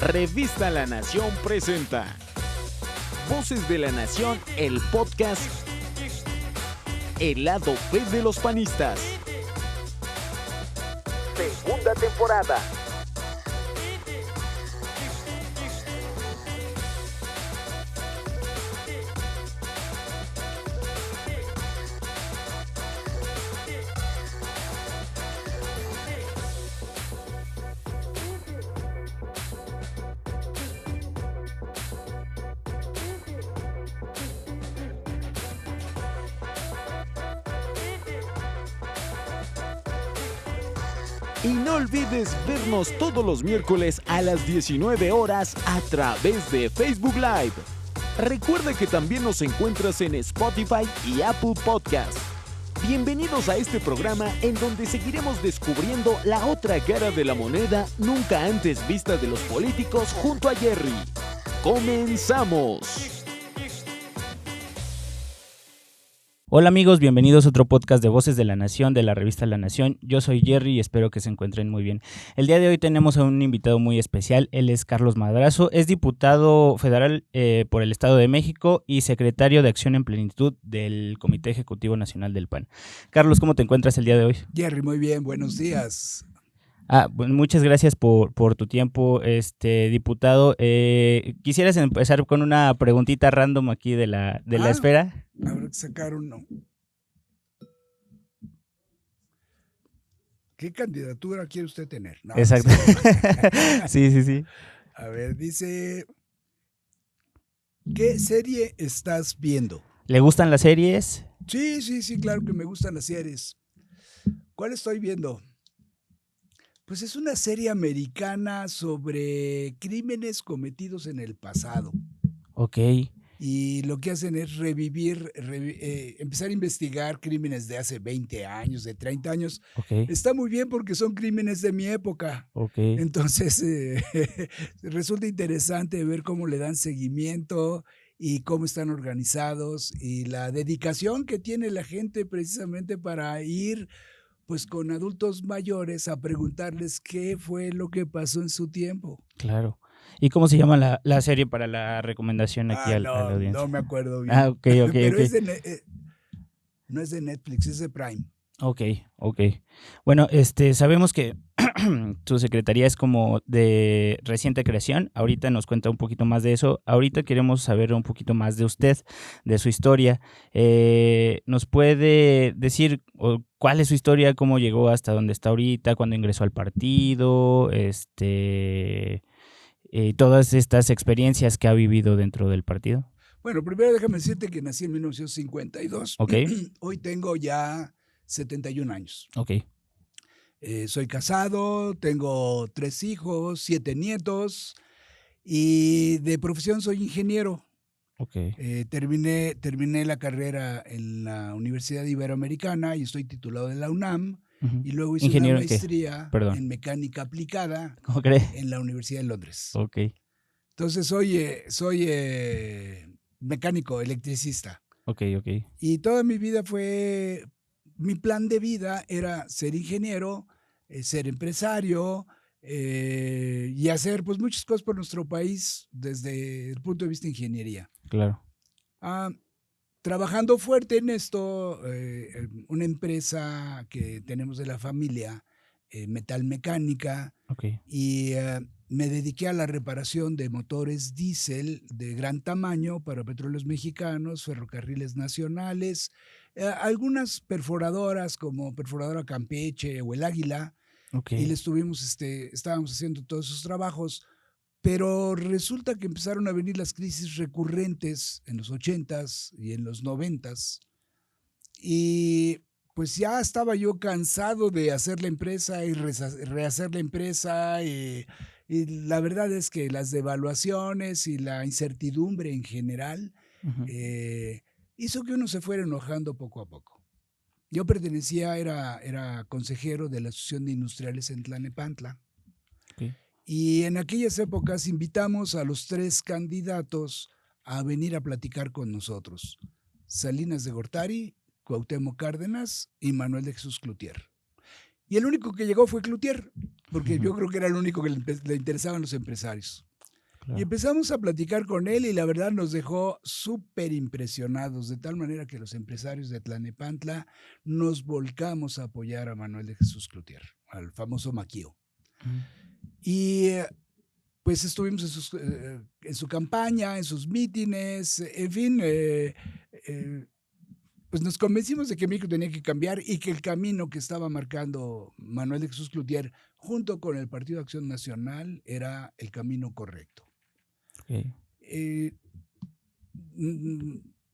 Revista La Nación presenta Voces de la Nación, el podcast El lado B de los panistas. Segunda temporada. Y no olvides vernos todos los miércoles a las 19 horas a través de Facebook Live. Recuerda que también nos encuentras en Spotify y Apple Podcast. Bienvenidos a este programa en donde seguiremos descubriendo la otra cara de la moneda nunca antes vista de los políticos junto a Jerry. ¡Comenzamos! Hola amigos, bienvenidos a otro podcast de Voces de la Nación, de la revista La Nación. Yo soy Jerry y espero que se encuentren muy bien. El día de hoy tenemos a un invitado muy especial. Él es Carlos Madrazo, es diputado federal por el Estado de México y secretario de Acción en Plenitud del Comité Ejecutivo Nacional del PAN. Carlos, ¿cómo te encuentras el día de hoy? Jerry, muy bien, buenos días. Bueno, muchas gracias por tu tiempo, diputado. ¿Quisieras empezar con una preguntita random aquí de la esfera? Habrá que sacar uno. ¿Qué candidatura quiere usted tener? No, exacto. Sí. A ver, dice, ¿qué serie estás viendo? ¿Le gustan las series? Sí, claro que me gustan las series. ¿Cuál estoy viendo? Pues es una serie americana sobre crímenes cometidos en el pasado. Ok. Y lo que hacen es empezar a investigar crímenes de hace 20 años, de 30 años. Okay. Está muy bien porque son crímenes de mi época. Okay. Entonces, resulta interesante ver cómo le dan seguimiento y cómo están organizados y la dedicación que tiene la gente precisamente para ir pues con adultos mayores a preguntarles qué fue lo que pasó en su tiempo. Claro. ¿Y cómo se llama la serie para la recomendación aquí a la audiencia? No me acuerdo bien. Ok. Pero no es de Netflix, es de Prime. Ok. Bueno, sabemos que tu secretaría es como de reciente creación. Ahorita nos cuenta un poquito más de eso. Ahorita queremos saber un poquito más de usted, de su historia. ¿Nos puede decir cuál es su historia, cómo llegó hasta donde está ahorita, cuándo ingresó al partido, todas estas experiencias que ha vivido dentro del partido? Bueno, primero déjame decirte que nací en 1952. Ok. Hoy tengo ya 71 años. Ok. Soy casado, tengo 3 hijos, 7 nietos y de profesión soy ingeniero. Okay. Terminé la carrera en la Universidad Iberoamericana y estoy titulado de la UNAM. Uh-huh. Y luego hice ¿Ingeniero una maestría en mecánica aplicada en la Universidad de Londres. Okay. Entonces soy mecánico, electricista. Okay. Y toda mi vida mi plan de vida era ser ingeniero, ser empresario y hacer pues muchas cosas por nuestro país desde el punto de vista de ingeniería. Claro. Trabajando fuerte en esto, una empresa que tenemos de la familia, Metal Mecánica, okay. Y me dediqué a la reparación de motores diésel de gran tamaño para petróleos mexicanos, ferrocarriles nacionales, algunas perforadoras como Perforadora Campeche o el Águila, okay. Y estábamos haciendo todos esos trabajos, pero resulta que empezaron a venir las crisis recurrentes en los 80s y en los 90s, y pues ya estaba yo cansado de hacer la empresa y rehacer la empresa y la verdad es que las devaluaciones y la incertidumbre en general uh-huh. Hizo que uno se fuera enojando poco a poco. Yo era consejero de la Asociación de Industriales en Tlalnepantla. Okay. Y en aquellas épocas invitamos a los 3 candidatos a venir a platicar con nosotros. Salinas de Gortari, Cuauhtémoc Cárdenas y Manuel de Jesús Cloutier. Y el único que llegó fue Cloutier, porque yo creo que era el único que le interesaban los empresarios. Y empezamos a platicar con él y la verdad nos dejó súper impresionados, de tal manera que los empresarios de Tlalnepantla nos volcamos a apoyar a Manuel de Jesús Cloutier, al famoso Maquío. Y pues estuvimos en su campaña, en sus mítines, en fin, pues nos convencimos de que México tenía que cambiar y que el camino que estaba marcando Manuel de Jesús Cloutier junto con el Partido de Acción Nacional era el camino correcto.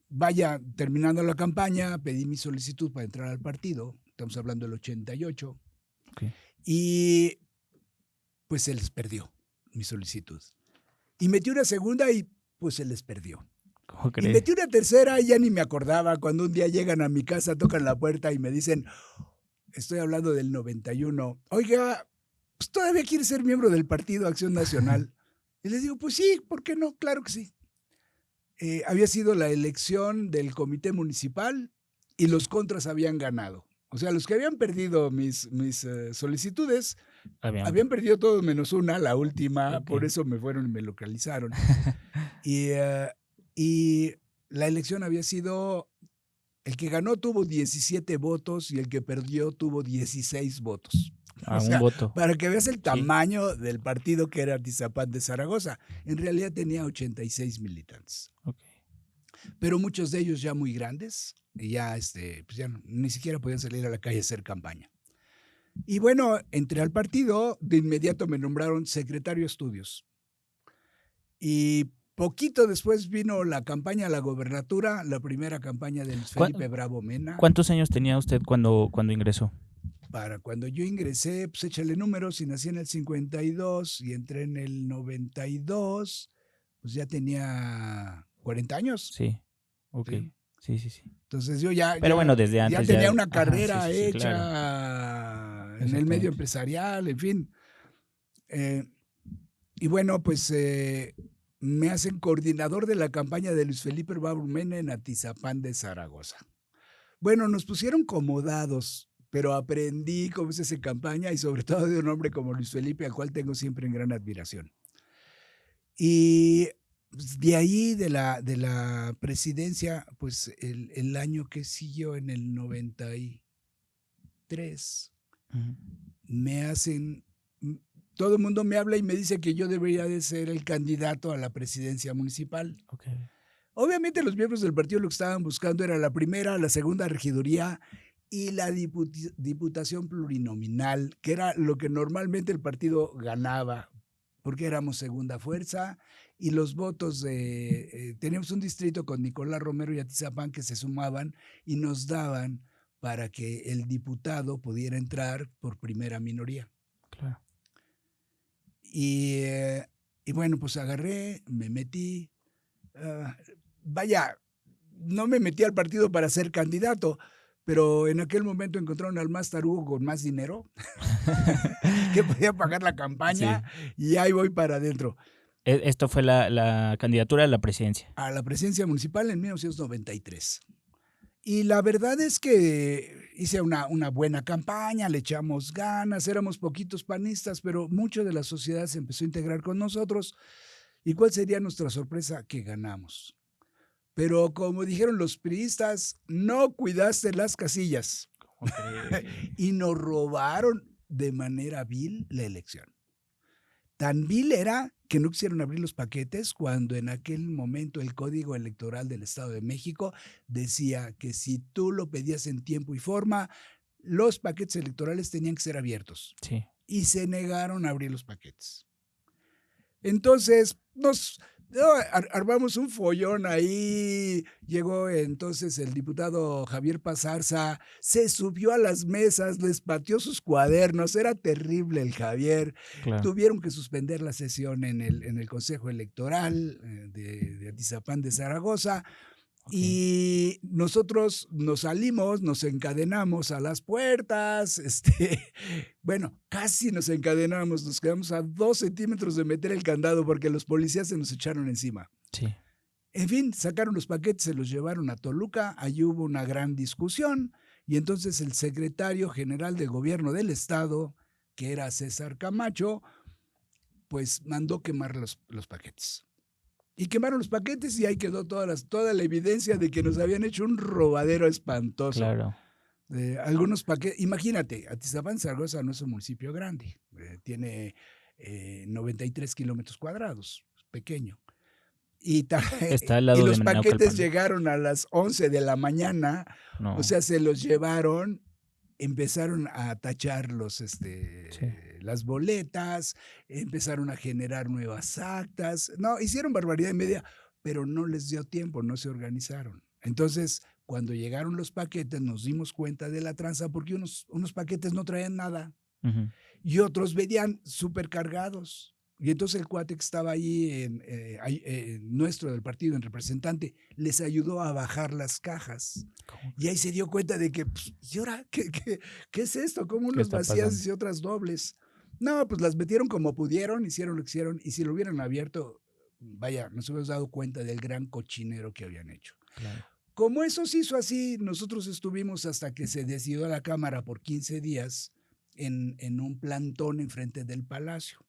Vaya, terminando la campaña, pedí mi solicitud para entrar al partido, estamos hablando del 88, y pues se les perdió mi solicitud. Y metí una segunda y pues se les perdió. Y metí una tercera y ya ni me acordaba, cuando un día llegan a mi casa, tocan la puerta y me dicen, estoy hablando del 91, oiga, pues todavía quiere ser miembro del Partido Acción Nacional. Y les digo, pues sí, ¿por qué no? Claro que sí. Había sido la elección del comité municipal y los contras habían ganado. O sea, los que habían perdido mis solicitudes, habían perdido todos menos una, la última, por eso me fueron y me localizaron. Y la elección había sido, el que ganó tuvo 17 votos y el que perdió tuvo 16 votos. O sea, un voto. Para que veas el tamaño del partido que era Atizapán de Zaragoza. En realidad tenía 86 militantes. Pero muchos de ellos ya muy grandes, y ya, pues ya ni siquiera podían salir a la calle a hacer campaña. Y bueno, entré al partido, de inmediato me nombraron secretario de estudios. Y poquito después vino la campaña a la gobernatura, la primera campaña de Luis Felipe Bravo Mena. ¿Cuántos años tenía usted cuando ingresó? Para cuando yo ingresé, pues échale números, y nací en el 52 y entré en el 92, pues ya tenía 40 años. Sí, ok. Sí. Entonces yo ya... Pero bueno, desde antes ya tenía una carrera hecha claro. en el medio empresarial, en fin. Y bueno, pues me hacen coordinador de la campaña de Luis Felipe Bravo Mena en Atizapán de Zaragoza. Bueno, nos pusieron como dados, pero aprendí cómo se hace campaña y sobre todo de un hombre como Luis Felipe, al cual tengo siempre en gran admiración. Y de ahí, de la presidencia, pues el año que siguió, en el 93, me hacen... Todo el mundo me habla y me dice que yo debería de ser el candidato a la presidencia municipal. Obviamente los miembros del partido lo que estaban buscando era la primera, la segunda regiduría y la diputación plurinominal, que era lo que normalmente el partido ganaba, porque éramos segunda fuerza, y los votos teníamos un distrito con Nicolás Romero y Atizapán que se sumaban y nos daban para que el diputado pudiera entrar por primera minoría. Claro. Y bueno, pues agarré, me metí, vaya, no me metí al partido para ser candidato, pero en aquel momento encontraron al más tarugo con más dinero que podía pagar la campaña, y ahí voy para adentro. Esto fue la candidatura a la presidencia. A la presidencia municipal en 1993. Y la verdad es que hice una buena campaña, le echamos ganas, éramos poquitos panistas, pero mucho de la sociedad se empezó a integrar con nosotros. ¿Y cuál sería nuestra sorpresa? Que ganamos. Pero como dijeron los priistas, no cuidaste las casillas. Y nos robaron de manera vil la elección. Tan vil era que no quisieron abrir los paquetes cuando en aquel momento el Código Electoral del Estado de México decía que si tú lo pedías en tiempo y forma, los paquetes electorales tenían que ser abiertos. Sí. Y se negaron a abrir los paquetes. Entonces armamos un follón ahí. Llegó entonces el diputado Javier Pazarza, se subió a las mesas, les pateó sus cuadernos, era terrible el Javier. Claro. Tuvieron que suspender la sesión en el Consejo Electoral de Atizapán de Zaragoza. Y nosotros nos salimos, nos encadenamos a las puertas, bueno, casi nos encadenamos, nos quedamos a 2 centímetros de meter el candado porque los policías se nos echaron encima. Sí. En fin, sacaron los paquetes, se los llevaron a Toluca, allí hubo una gran discusión y entonces el secretario general de Gobierno del Estado, que era César Camacho, pues mandó quemar los paquetes. Y quemaron los paquetes y ahí quedó toda la evidencia de que nos habían hecho un robadero espantoso. Claro. Algunos paquetes, imagínate, Atizapán Zaragoza no es un municipio grande, tiene 93 kilómetros cuadrados, pequeño. Está al lado y de los paquetes Naucalpan. llegaron a las 11 de la mañana, No. o sea, se los llevaron, empezaron a tachar las boletas, empezaron a generar nuevas actas, no, hicieron barbaridad y media, pero no les dio tiempo, no se organizaron. Entonces, cuando llegaron los paquetes, nos dimos cuenta de la tranza porque unos paquetes no traían nada Ujú. y otros venían súper cargados. Y entonces el cuate que estaba ahí, nuestro del partido, en representante, les ayudó a bajar las cajas. ¿Cómo? Y ahí se dio cuenta de que, pues, ¿y ahora qué es esto? ¿Cómo ¿Qué unos está vacías pasando? y otras dobles? No, pues las metieron como pudieron, hicieron lo que hicieron. Y si lo hubieran abierto, vaya, nos hubiéramos dado cuenta del gran cochinero que habían hecho. Claro. Como eso se hizo así, nosotros estuvimos hasta que se decidió la Cámara por 15 días en un plantón enfrente del Palacio.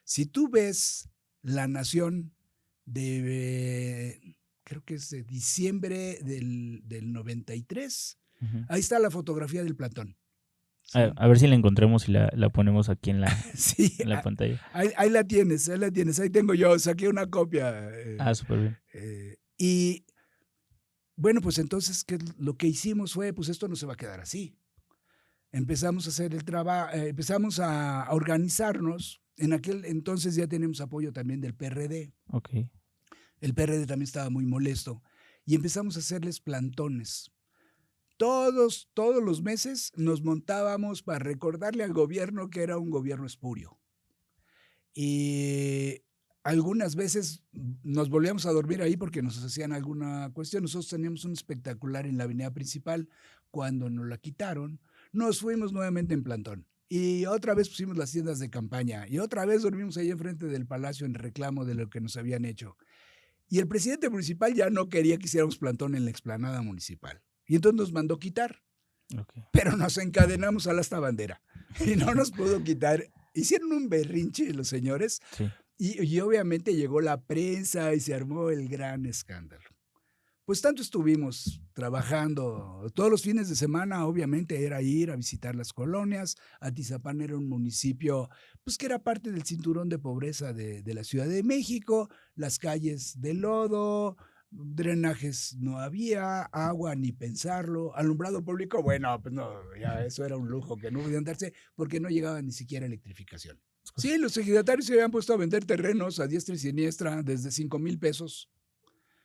Si tú ves La Nación creo que es de diciembre del 93, Ujú. ahí está la fotografía del plantón. Sí, A ver si la encontramos y la ponemos aquí en la sí, pantalla. ahí la tienes, ahí tengo yo, saqué una copia. Súper bien. Y bueno, pues entonces lo que hicimos fue, pues esto no se va a quedar así. Empezamos a hacer el trabajo, empezamos a organizarnos. En aquel entonces ya teníamos apoyo también del PRD. Ok. El PRD también estaba muy molesto. Y empezamos a hacerles plantones. Todos los meses nos montábamos para recordarle al gobierno que era un gobierno espurio. Y algunas veces nos volvíamos a dormir ahí porque nos hacían alguna cuestión. Nosotros teníamos un espectacular en la avenida principal. Cuando nos la quitaron, nos fuimos nuevamente en plantón. Y otra vez pusimos las tiendas de campaña. Y otra vez dormimos ahí enfrente del palacio en reclamo de lo que nos habían hecho. Y el presidente municipal ya no quería que hiciéramos plantón en la explanada municipal. Y entonces nos mandó quitar. Okay. Pero nos encadenamos a la esta bandera. Y no nos pudo quitar. Hicieron un berrinche los señores. Sí. Y obviamente llegó la prensa y se armó el gran escándalo. Pues tanto estuvimos trabajando. Todos los fines de semana, obviamente, era ir a visitar las colonias. Atizapán era un municipio pues, que era parte del cinturón de pobreza de la Ciudad de México. Las calles de lodo, drenajes no había, agua ni pensarlo. Alumbrado público, bueno, pues no, ya eso era un lujo que no podían darse porque no llegaba ni siquiera electrificación. Sí, los ejidatarios se habían puesto a vender terrenos a diestra y siniestra desde 5,000 pesos.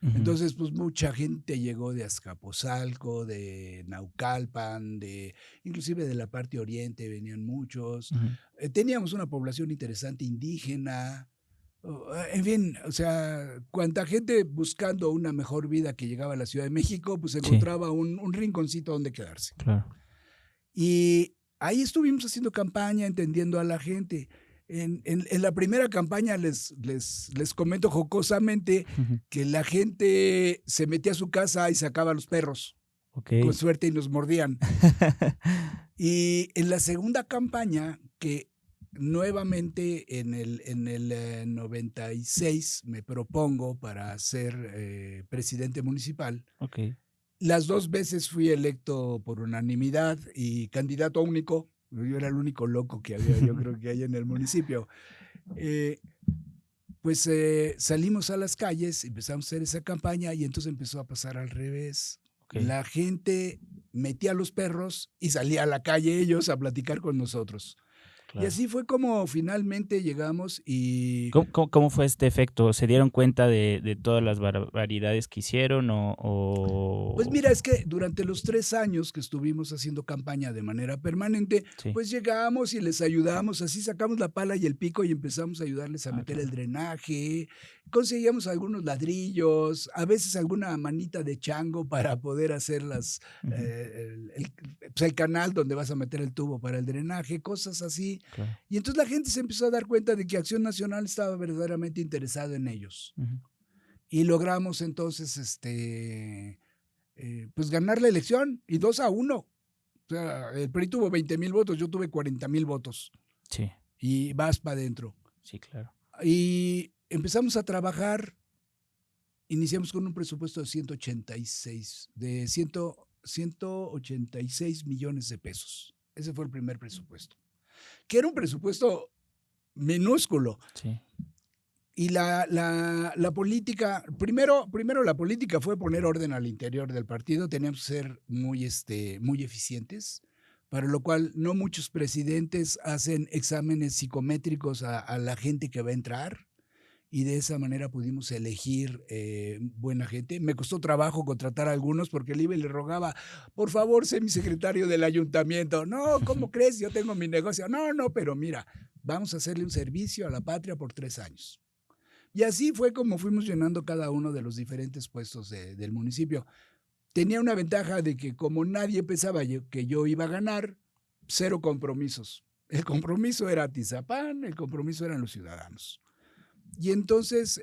Ujú. Entonces, pues mucha gente llegó de Azcapotzalco, de Naucalpan, inclusive de la parte oriente venían muchos. Ujú. Teníamos una población interesante indígena. En fin, o sea, cuanta gente buscando una mejor vida que llegaba a la Ciudad de México, pues encontraba un rinconcito donde quedarse. Claro. Y ahí estuvimos haciendo campaña, entendiendo a la gente. En la primera campaña les comento jocosamente que la gente se metía a su casa y sacaba a los perros, Okay. con suerte, y nos mordían. Y en la segunda campaña, que nuevamente en el 96 me propongo para ser presidente municipal, Okay. las 2 veces fui electo por unanimidad y candidato único. Yo era el único loco que había, yo creo que hay en el municipio. Pues salimos a las calles, empezamos a hacer esa campaña y entonces empezó a pasar al revés. Okay. La gente metía a los perros y salía a la calle ellos a platicar con nosotros. Claro. Y así fue como finalmente llegamos y... ¿Cómo fue este efecto? ¿Se dieron cuenta de todas las barbaridades que hicieron o...? Pues mira, es que durante los 3 años que estuvimos haciendo campaña de manera permanente, Sí. pues llegamos y les ayudamos, así sacamos la pala y el pico y empezamos a ayudarles a meter claro. el drenaje, conseguíamos algunos ladrillos, a veces alguna manita de chango para poder hacer Ujú. el canal donde vas a meter el tubo para el drenaje, cosas así. Claro. Y entonces la gente se empezó a dar cuenta de que Acción Nacional estaba verdaderamente interesado en ellos. Ujú. Y logramos entonces pues ganar la elección y 2-1. O sea, el PRI tuvo 20,000 votos, yo tuve 40,000 votos Sí, y vas para adentro. sí, claro. Y empezamos a trabajar, iniciamos con un presupuesto de 186 millones de pesos. Ese fue el primer presupuesto, que era un presupuesto minúsculo. Sí. Y la política, primero la política fue poner orden al interior del partido, teníamos que ser muy eficientes, para lo cual no muchos presidentes hacen exámenes psicométricos a la gente que va a entrar, y de esa manera pudimos elegir buena gente. Me costó trabajo contratar a algunos porque el IBE le rogaba, por favor, sé mi secretario del ayuntamiento. No, ¿cómo crees? Yo tengo mi negocio. No, pero mira, vamos a hacerle un servicio a la patria por 3 años. Y así fue como fuimos llenando cada uno de los diferentes puestos del municipio. Tenía una ventaja de que como nadie pensaba que yo iba a ganar, 0 compromisos. El compromiso era Atizapán, el compromiso eran los ciudadanos. Y entonces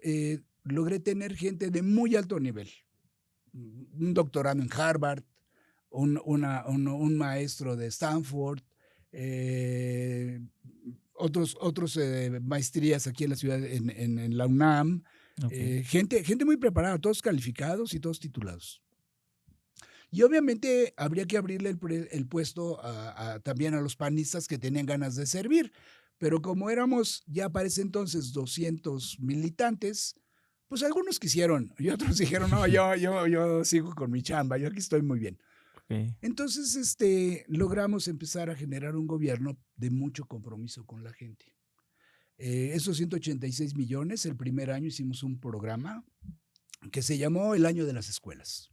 logré tener gente de muy alto nivel. Un doctorado en Harvard, un maestro de Stanford, otros maestrías aquí en la ciudad, en la UNAM. Okay. Gente muy preparada, todos calificados y todos titulados. Y obviamente habría que abrirle el puesto también a los panistas que tenían ganas de servir. Pero como éramos ya para ese entonces 200 militantes, pues algunos quisieron y otros dijeron, no, yo sigo con mi chamba, yo aquí estoy muy bien. Okay. Entonces logramos empezar a generar un gobierno de mucho compromiso con la gente. Esos 186 millones, el primer año hicimos un programa que se llamó El Año de las Escuelas.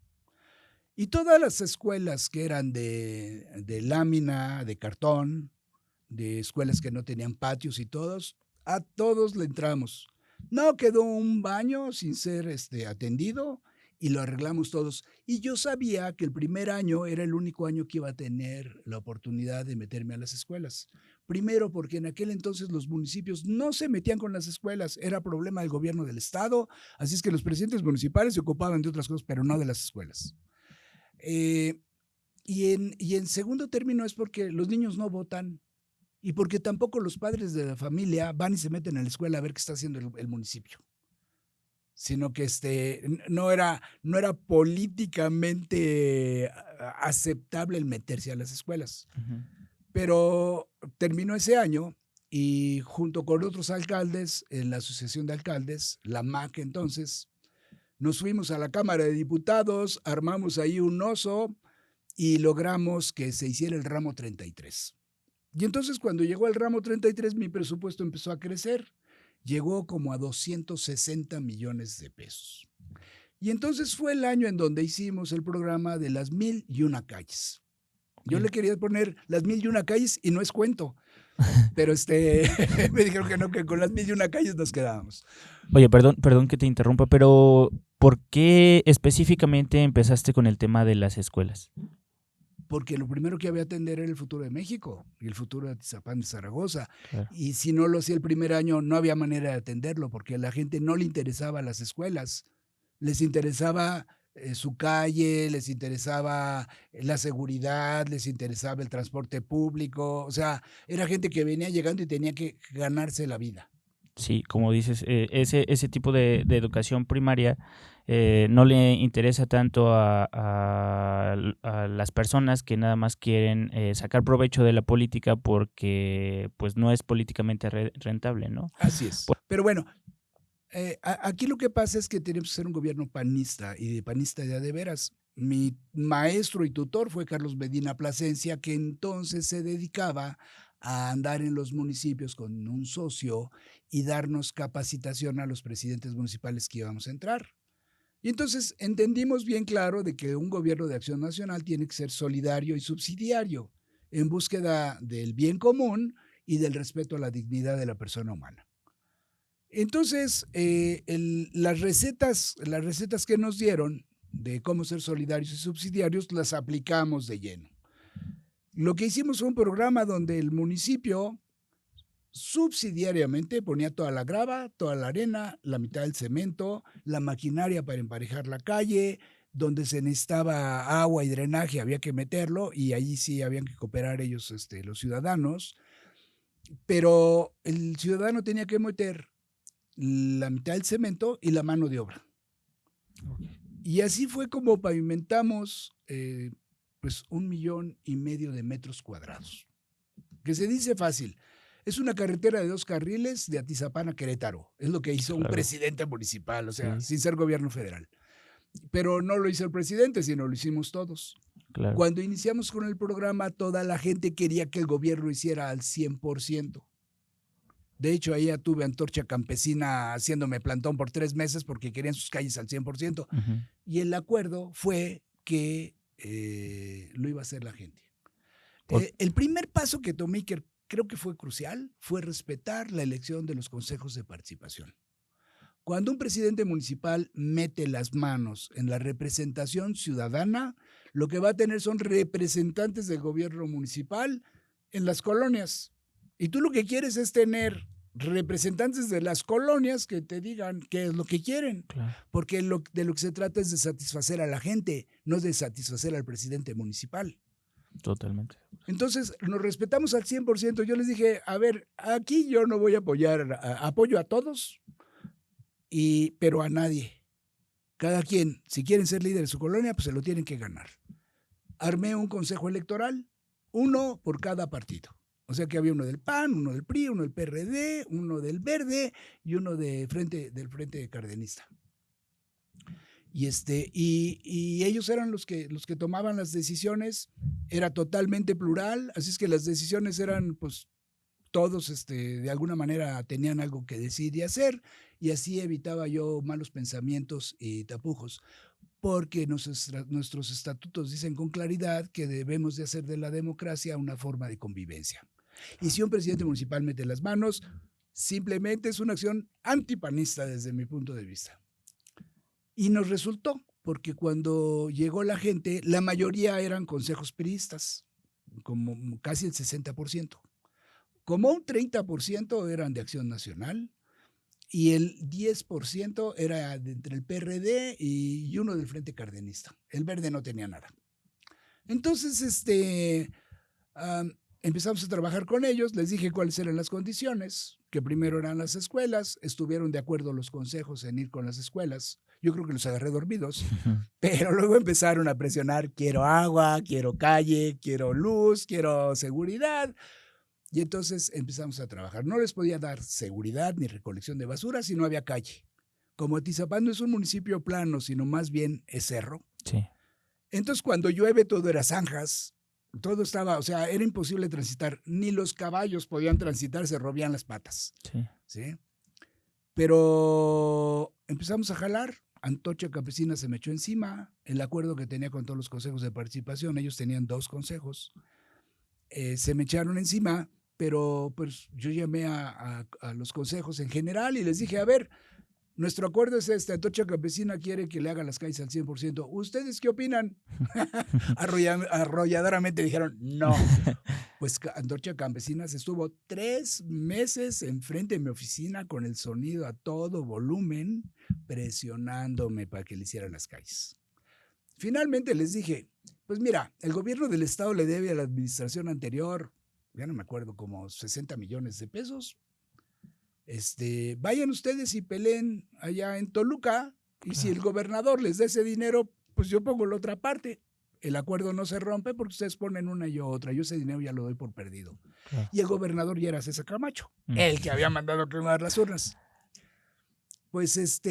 Y todas las escuelas que eran de lámina, de cartón, de escuelas que no tenían patios y a todos le entramos. No quedó un baño sin ser atendido y lo arreglamos todos. Y yo sabía que el primer año era el único año que iba a tener la oportunidad de meterme a las escuelas. Primero porque en aquel entonces los municipios no se metían con las escuelas, era problema del gobierno del estado, así es que los presidentes municipales se ocupaban de otras cosas, pero no de las escuelas. Y en segundo término es porque los niños no votan, y porque tampoco los padres de la familia van y se meten en la escuela a ver qué está haciendo el municipio, sino que no era políticamente aceptable el meterse a las escuelas. Uh-huh. Pero terminó ese año y junto con otros alcaldes, en la Asociación de Alcaldes, la MAC entonces, nos fuimos a la Cámara de Diputados, armamos ahí un oso y logramos que se hiciera el ramo 33. Y entonces cuando llegó el ramo 33, mi presupuesto empezó a crecer. Llegó como a 260 millones de pesos. Y entonces fue el año en donde hicimos el programa de las 1001 calles. Okay. Yo le quería poner las 1001 calles y no es cuento. Pero me dijeron que no, que con las 1001 calles nos quedábamos. Oye, perdón que te interrumpa, pero ¿por qué específicamente empezaste con el tema de las escuelas? Porque lo primero que había que atender era el futuro de México y el futuro de Atizapán de Zaragoza. Claro. Y si no lo hacía el primer año, no había manera de atenderlo, porque a la gente no le interesaba las escuelas. Les interesaba su calle, les interesaba la seguridad, les interesaba el transporte público. O sea, era gente que venía llegando y tenía que ganarse la vida. Sí, como dices, ese tipo de educación primaria no le interesa tanto a las personas que nada más quieren sacar provecho de la política porque pues no es políticamente rentable, ¿no? Así es. Pero bueno, aquí lo que pasa es que tenemos que ser un gobierno panista y de panista de veras. Mi maestro y tutor fue Carlos Medina Plasencia, que entonces se dedicaba a andar en los municipios con un socio y darnos capacitación a los presidentes municipales que íbamos a entrar. Y entonces entendimos bien claro de que un gobierno de acción nacional tiene que ser solidario y subsidiario en búsqueda del bien común y del respeto a la dignidad de la persona humana. Entonces, las recetas que nos dieron de cómo ser solidarios y subsidiarios las aplicamos de lleno. Lo que hicimos fue un programa donde el municipio subsidiariamente ponía toda la grava, toda la arena, la mitad del cemento, la maquinaria para emparejar la calle, donde se necesitaba agua y drenaje había que meterlo y ahí sí habían que cooperar ellos, los ciudadanos, pero el ciudadano tenía que meter la mitad del cemento y la mano de obra. Y así fue como pavimentamos pues 1,5 millones de metros cuadrados. Que se dice fácil. Es una carretera de 2 carriles de Atizapán a Querétaro. Es lo que hizo un presidente municipal, o sea, sin ser gobierno federal. Pero no lo hizo el presidente, sino lo hicimos todos. Claro. Cuando iniciamos con el programa, toda la gente quería que el gobierno hiciera al 100%. De hecho, ahí ya tuve antorcha campesina haciéndome plantón por 3 meses porque querían sus calles al 100%. Y el acuerdo fue que lo iba a hacer la gente. El primer paso que tomé, que creo que fue crucial, fue respetar la elección de los consejos de participación. Cuando un presidente municipal mete las manos en la representación ciudadana, lo que va a tener son representantes del gobierno municipal en las colonias. Y tú lo que quieres es tener representantes de las colonias que te digan qué es lo que quieren. Claro. Porque de lo que se trata es de satisfacer a la gente, no de satisfacer al presidente municipal. Totalmente. Entonces, nos respetamos al 100%. Yo les dije, a ver, aquí yo no voy a apoyar, apoyo a todos, pero a nadie. Cada quien, si quieren ser líder de su colonia, pues se lo tienen que ganar. Armé un consejo electoral, 1 por cada partido. O sea que había uno del PAN, uno del PRI, uno del PRD, uno del Verde y uno del Frente Cardenista. Y ellos eran los que tomaban las decisiones. Era totalmente plural, así es que las decisiones eran, pues, todos de alguna manera tenían algo que decir y hacer, y así evitaba yo malos pensamientos y tapujos, porque nuestros estatutos dicen con claridad que debemos de hacer de la democracia una forma de convivencia. Y si un presidente municipal mete las manos, simplemente es una acción antipanista desde mi punto de vista. Y nos resultó, porque cuando llegó la gente, la mayoría eran consejos priistas, como casi el 60%. Como un 30% eran de Acción Nacional y el 10% era entre el PRD y uno del Frente Cardenista. El Verde no tenía nada. Entonces, empezamos a trabajar con ellos, les dije cuáles eran las condiciones, que primero eran las escuelas, estuvieron de acuerdo los consejos en ir con las escuelas. Yo creo que los agarré dormidos, pero luego empezaron a presionar, quiero agua, quiero calle, quiero luz, quiero seguridad. Y entonces empezamos a trabajar. No les podía dar seguridad ni recolección de basura si no había calle. Como Atizapán no es un municipio plano, sino más bien es cerro. Sí. Entonces cuando llueve todo era zanjas, todo estaba, o sea, era imposible transitar. Ni los caballos podían transitar, se rompían las patas. Sí. ¿Sí? Pero empezamos a jalar. Antorcha Campesina se me echó encima. El acuerdo que tenía con todos los consejos de participación, ellos tenían 2 consejos. Se me echaron encima, pero pues yo llamé a los consejos en general y les dije, a ver, nuestro acuerdo es este, Antorcha Campesina quiere que le haga las calles al 100%. ¿Ustedes qué opinan? Arrolladoramente dijeron, no. Pues Antorcha Campesina se estuvo 3 meses enfrente de mi oficina con el sonido a todo volumen, presionándome para que le hiciera las calles. Finalmente les dije, pues mira, el gobierno del estado le debe a la administración anterior, ya no me acuerdo, como 60 millones de pesos. Vayan ustedes y peleen allá en Toluca, y si el gobernador les da ese dinero, pues yo pongo la otra parte. El acuerdo no se rompe porque ustedes ponen una y yo otra. Yo ese dinero ya lo doy por perdido. Claro. Y el gobernador ya era César Camacho, el que había mandado a quemar las urnas. Pues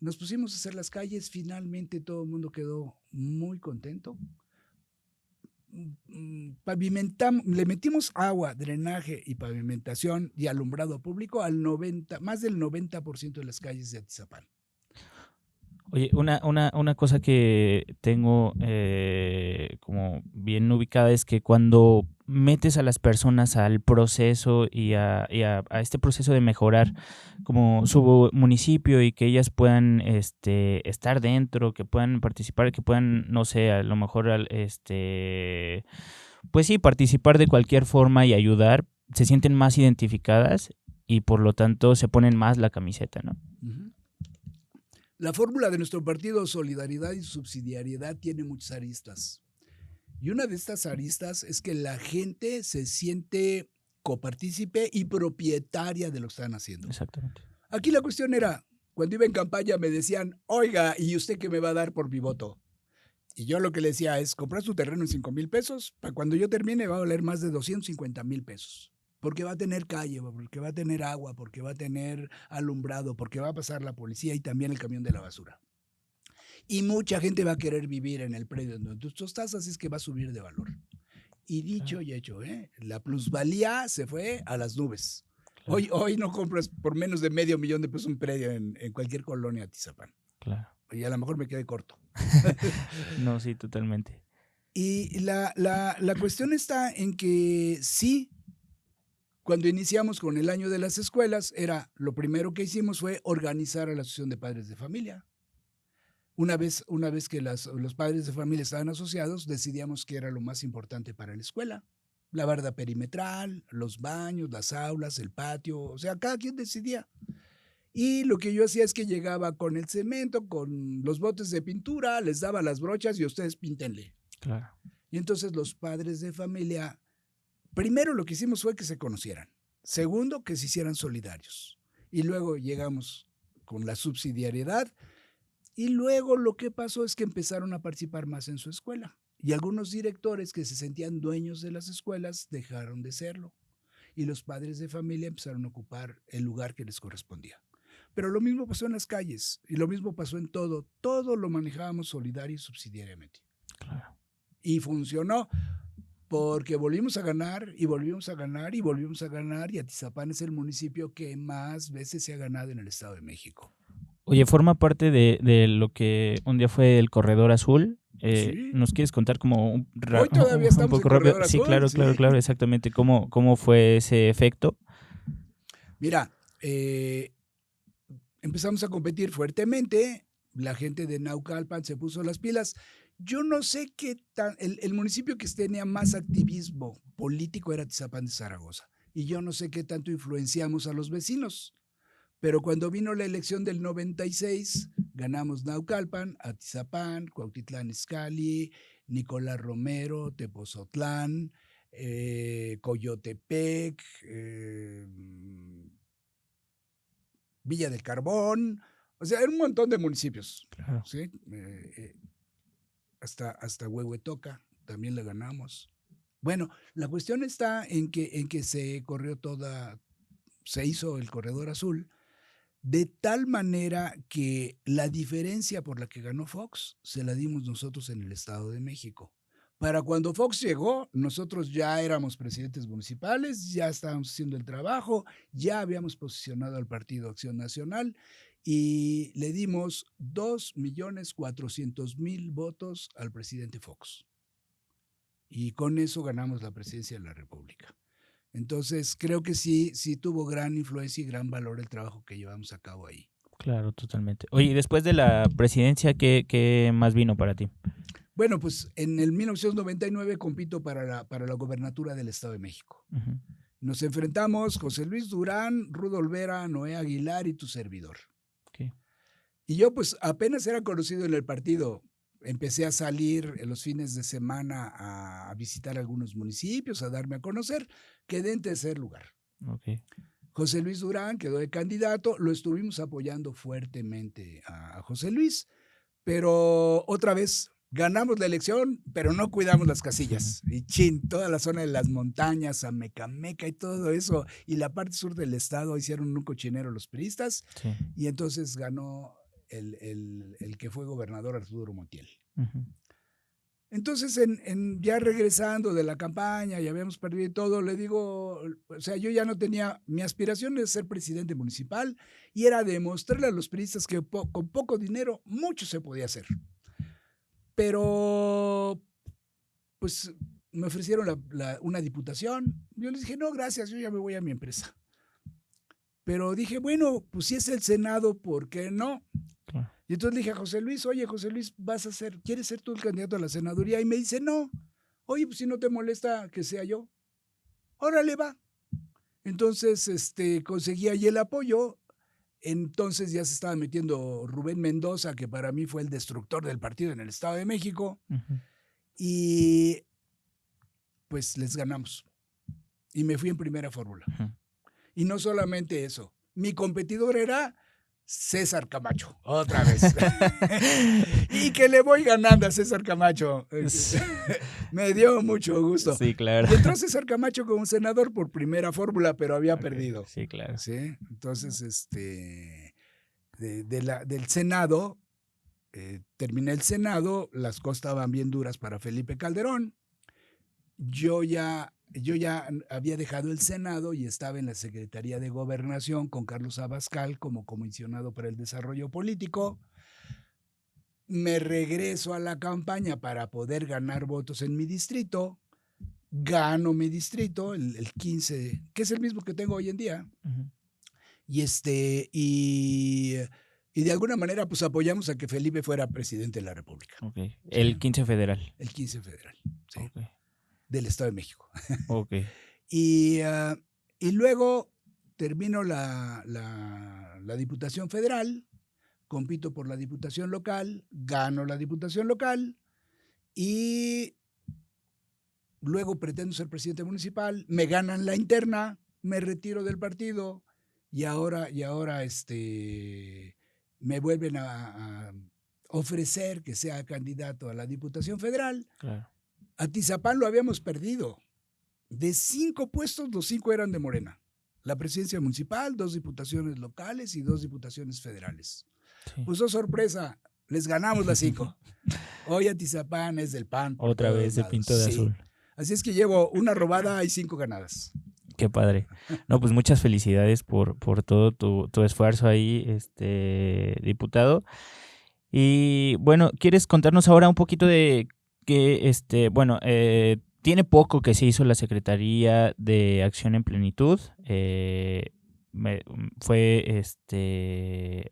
nos pusimos a hacer las calles, finalmente todo el mundo quedó muy contento. Pavimentamos, le metimos agua, drenaje y pavimentación y alumbrado público al más del 90% de las calles de Atizapán. Oye, una cosa que tengo como bien ubicada es que cuando metes a las personas al proceso y a este proceso de mejorar como su municipio y que ellas puedan estar dentro, que puedan participar, que puedan, no sé, a lo mejor pues sí, participar de cualquier forma y ayudar, se sienten más identificadas y por lo tanto se ponen más la camiseta, ¿no? Uh-huh. La fórmula de nuestro partido, Solidaridad y Subsidiariedad, tiene muchas aristas. Y una de estas aristas es que la gente se siente copartícipe y propietaria de lo que están haciendo. Exactamente. Aquí la cuestión era, cuando iba en campaña me decían, oiga, ¿y usted qué me va a dar por mi voto? Y yo lo que le decía es, comprar su terreno en 5,000 pesos, para cuando yo termine va a valer más de 250,000 pesos. Porque va a tener calle, porque va a tener agua, porque va a tener alumbrado, porque va a pasar la policía y también el camión de la basura. Y mucha gente va a querer vivir en el predio donde tú estás, así es que va a subir de valor. Y dicho y hecho, la plusvalía se fue a las nubes. Claro. Hoy no compras por menos de $500,000 de pesos un predio en cualquier colonia de Atizapán. Claro. Y a lo mejor me quedé corto. No, sí, totalmente. Y la cuestión está en que sí, cuando iniciamos con el año de las escuelas, lo primero que hicimos fue organizar a la Asociación de Padres de Familia. Una vez que los padres de familia estaban asociados, decidíamos que era lo más importante para la escuela. La barda perimetral, los baños, las aulas, el patio, o sea, cada quien decidía. Y lo que yo hacía es que llegaba con el cemento, con los botes de pintura, les daba las brochas y ustedes píntenle. Claro. Y entonces los padres de familia, primero lo que hicimos fue que se conocieran. Segundo, que se hicieran solidarios. Y luego llegamos con la subsidiariedad. Y luego lo que pasó es que empezaron a participar más en su escuela. Y algunos directores que se sentían dueños de las escuelas dejaron de serlo. Y los padres de familia empezaron a ocupar el lugar que les correspondía. Pero lo mismo pasó en las calles y lo mismo pasó en todo. Todo lo manejábamos solidario y subsidiariamente. Claro. Y funcionó porque volvimos a ganar y volvimos a ganar y volvimos a ganar. Y Atizapán es el municipio que más veces se ha ganado en el Estado de México. Oye, forma parte de lo que un día fue el Corredor Azul. Sí. ¿Nos quieres contar como Hoy todavía estamos poco en rápido? Corredor Sí, Azul, claro, exactamente. ¿Cómo fue ese efecto? Mira, empezamos a competir fuertemente. La gente de Naucalpan se puso las pilas. Yo no sé qué tan... El municipio que tenía más activismo político era Atizapán de Zaragoza. Y yo no sé qué tanto influenciamos a los vecinos. Pero cuando vino la elección del 96, ganamos Naucalpan, Atizapán, Cuautitlán Izcalli, Nicolás Romero, Tepozotlán, Coyotepec, Villa del Carbón. O sea, era un montón de municipios. Claro. ¿Sí? Hasta Huehuetoca también la ganamos. Bueno, la cuestión está en que se hizo el Corredor Azul, de tal manera que la diferencia por la que ganó Fox se la dimos nosotros en el Estado de México. Para cuando Fox llegó, nosotros ya éramos presidentes municipales, ya estábamos haciendo el trabajo, ya habíamos posicionado al Partido Acción Nacional y le dimos 2,400,000 votos al presidente Fox. Y con eso ganamos la presidencia de la República. Entonces, creo que sí tuvo gran influencia y gran valor el trabajo que llevamos a cabo ahí. Claro, totalmente. Oye, y después de la presidencia, ¿qué más vino para ti? Bueno, pues en el 1999 compito para la gobernatura del Estado de México. Uh-huh. Nos enfrentamos José Luis Durán, Rudo Olvera, Noé Aguilar y tu servidor. Okay. Y yo pues apenas era conocido en el partido. Empecé a salir en los fines de semana a visitar algunos municipios, a darme a conocer. Quedé en tercer lugar. Okay. José Luis Durán quedó de candidato. Lo estuvimos apoyando fuertemente a José Luis, pero otra vez ganamos la elección, pero no cuidamos las casillas. Y toda la zona de las montañas, Amecameca y todo eso, y la parte sur del estado hicieron un cochinero los priistas, sí. Y entonces ganó el que fue gobernador, Arturo Montiel. Uh-huh. Entonces, ya regresando de la campaña, ya habíamos perdido todo, le digo, o sea, yo ya no tenía, mi aspiración de ser presidente municipal y era demostrarle a los priistas que con poco dinero mucho se podía hacer. Pero, pues, me ofrecieron una diputación. Yo les dije, no, gracias, yo ya me voy a mi empresa. Pero dije, bueno, pues si es el Senado, ¿por qué no? Claro. Y entonces le dije a José Luis, oye, José Luis, ¿quieres ser tú el candidato a la senaduría? Y me dice, no. Oye, pues si no te molesta que sea yo, órale, va. Entonces, conseguí ahí el apoyo. Entonces ya se estaba metiendo Rubén Mendoza, que para mí fue el destructor del partido en el Estado de México. Uh-huh. Y pues les ganamos. Y me fui en primera fórmula. Uh-huh. Y no solamente eso, Mi competidor era César Camacho, otra vez. Y que le voy ganando a César Camacho. Me dio mucho gusto. Sí, claro. Y entró César Camacho como senador por primera fórmula, pero había perdido. Sí, claro. ¿Sí? Entonces, del Senado, terminé el Senado, las cosas estaban bien duras para Felipe Calderón. Yo ya había dejado el Senado y estaba en la Secretaría de Gobernación con Carlos Abascal como comisionado para el desarrollo político. Me regreso a la campaña para poder ganar votos en mi distrito. Gano mi distrito, el 15, que es el mismo que tengo hoy en día. Uh-huh. Y de alguna manera pues apoyamos a que Felipe fuera presidente de la República. Okay. El 15 federal. El 15 federal, sí. Okay. Del Estado de México. Okay. Y luego termino la Diputación Federal, compito por la Diputación Local, gano la Diputación Local y luego pretendo ser presidente municipal, me ganan la interna, me retiro del partido y ahora me vuelven a ofrecer que sea candidato a la Diputación Federal. Claro. Atizapán lo habíamos perdido. De 5 puestos, los 5 eran de Morena. La presidencia municipal, 2 diputaciones locales y 2 diputaciones federales. Sí. Pues, oh, sorpresa, les ganamos las 5. Hoy Atizapán es del PAN. Otra vez se pintó de azul. Así es que llevo una robada y 5 ganadas. Qué padre. No, pues muchas felicidades por todo tu esfuerzo ahí, diputado. Y bueno, ¿quieres contarnos ahora un poquito de que, tiene poco que se hizo la Secretaría de Acción en Plenitud? Fue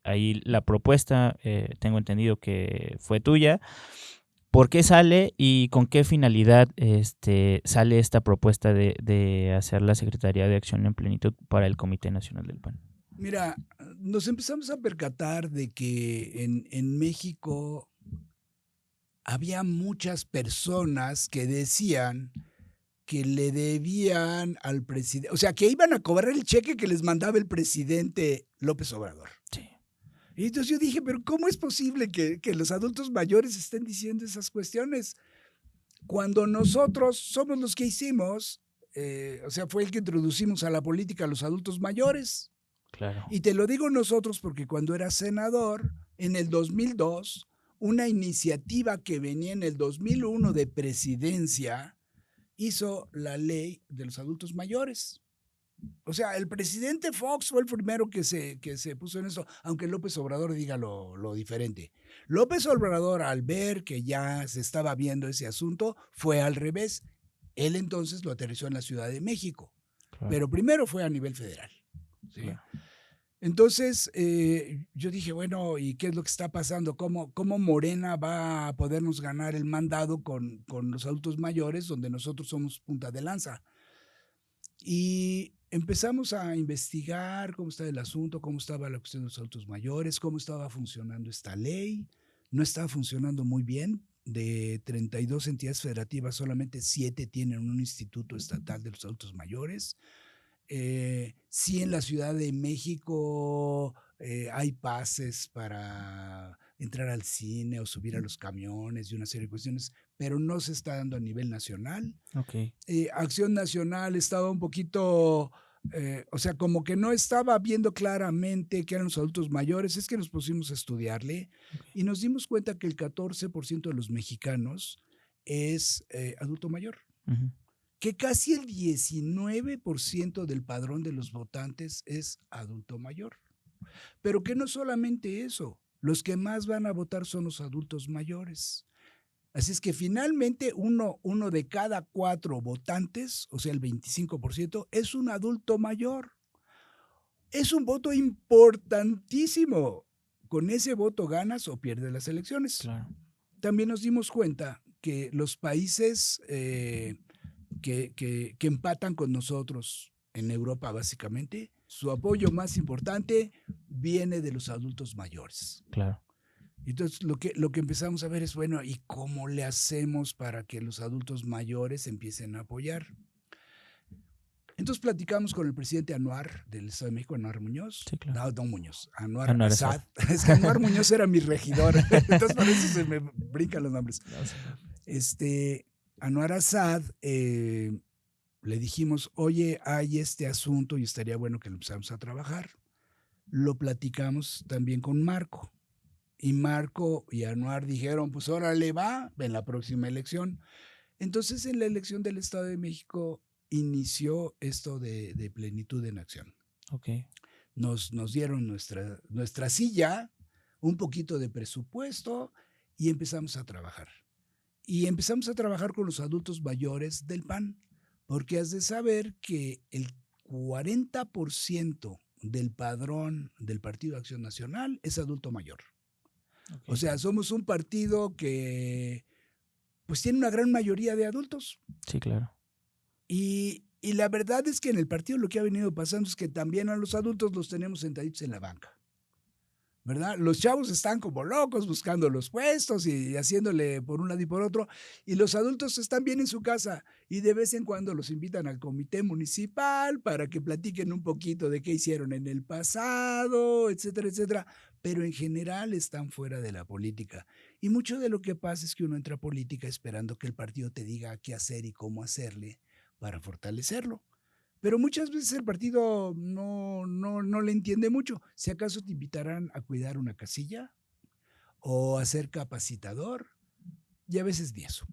ahí la propuesta, tengo entendido que fue tuya. ¿Por qué sale y con qué finalidad sale esta propuesta de hacer la Secretaría de Acción en Plenitud para el Comité Nacional del PAN? Mira, nos empezamos a percatar de que en México había muchas personas que decían que le debían al presidente, o sea, que iban a cobrar el cheque que les mandaba el presidente López Obrador. Sí. Y entonces yo dije, pero ¿cómo es posible que los adultos mayores estén diciendo esas cuestiones? Cuando nosotros somos los que hicimos, fue el que introducimos a la política a los adultos mayores. Claro. Y te lo digo nosotros porque cuando era senador, en el 2002, una iniciativa que venía en el 2001 de presidencia hizo la ley de los adultos mayores. O sea, el presidente Fox fue el primero que se puso en eso, aunque López Obrador diga lo diferente. López Obrador, al ver que ya se estaba viendo ese asunto, fue al revés. Él entonces lo aterrizó en la Ciudad de México, claro, pero primero fue a nivel federal. ¿Sí? Claro. Entonces, yo dije, bueno, ¿y qué es lo que está pasando? ¿Cómo Morena va a podernos ganar el mandado con los adultos mayores, donde nosotros somos punta de lanza? Y empezamos a investigar cómo estaba el asunto, cómo estaba la cuestión de los adultos mayores, cómo estaba funcionando esta ley. No estaba funcionando muy bien. De 32 entidades federativas, solamente 7 tienen un instituto estatal de los adultos mayores. Sí, en la Ciudad de México hay pases para entrar al cine o subir a los camiones y una serie de cuestiones, pero no se está dando a nivel nacional. Okay. Acción Nacional estaba un poquito, como que no estaba viendo claramente qué eran los adultos mayores. Es que nos pusimos a estudiarle y nos dimos cuenta que el 14% de los mexicanos es adulto mayor. Uh-huh. Que casi el 19% del padrón de los votantes es adulto mayor. Pero que no solamente eso, los que más van a votar son los adultos mayores. Así es que finalmente uno de cada 4 votantes, o sea el 25%, es un adulto mayor. Es un voto importantísimo. Con ese voto ganas o pierdes las elecciones. Claro. También nos dimos cuenta que los países que empatan con nosotros en Europa, básicamente, su apoyo más importante viene de los adultos mayores. Claro. Entonces, lo que empezamos a ver es, bueno, ¿y cómo le hacemos para que los adultos mayores empiecen a apoyar? Entonces platicamos con el presidente Anuar del Estado de México, Anuar Muñoz. Sí, claro. No Muñoz, Anuar Anwar Assad. Assad. Es que Anuar Muñoz era mi regidor. Entonces por eso se me brincan los nombres. Anuar Assad, le dijimos, oye, hay este asunto y estaría bueno que lo empezamos a trabajar. Lo platicamos también con Marco. Y Marco y Anuar dijeron, pues órale, va en la próxima elección. Entonces, en la elección del Estado de México inició esto de Plenitud en Acción. Okay. Nos dieron nuestra silla, un poquito de presupuesto y empezamos a trabajar. Y empezamos a trabajar con los adultos mayores del PAN, porque has de saber que el 40% del padrón del Partido de Acción Nacional es adulto mayor. Okay. O sea, somos un partido que pues tiene una gran mayoría de adultos. Sí, claro. Y la verdad es que en el partido lo que ha venido pasando es que también a los adultos los tenemos sentaditos en la banca, ¿verdad? Los chavos están como locos buscando los puestos y haciéndole por un lado y por otro, y los adultos están bien en su casa y de vez en cuando los invitan al comité municipal para que platiquen un poquito de qué hicieron en el pasado, etcétera, etcétera, pero en general están fuera de la política. Y mucho de lo que pasa es que uno entra a política esperando que el partido te diga qué hacer y cómo hacerle para fortalecerlo. Pero muchas veces el partido no le entiende mucho. Si acaso te invitarán a cuidar una casilla o a ser capacitador, y a veces ni eso.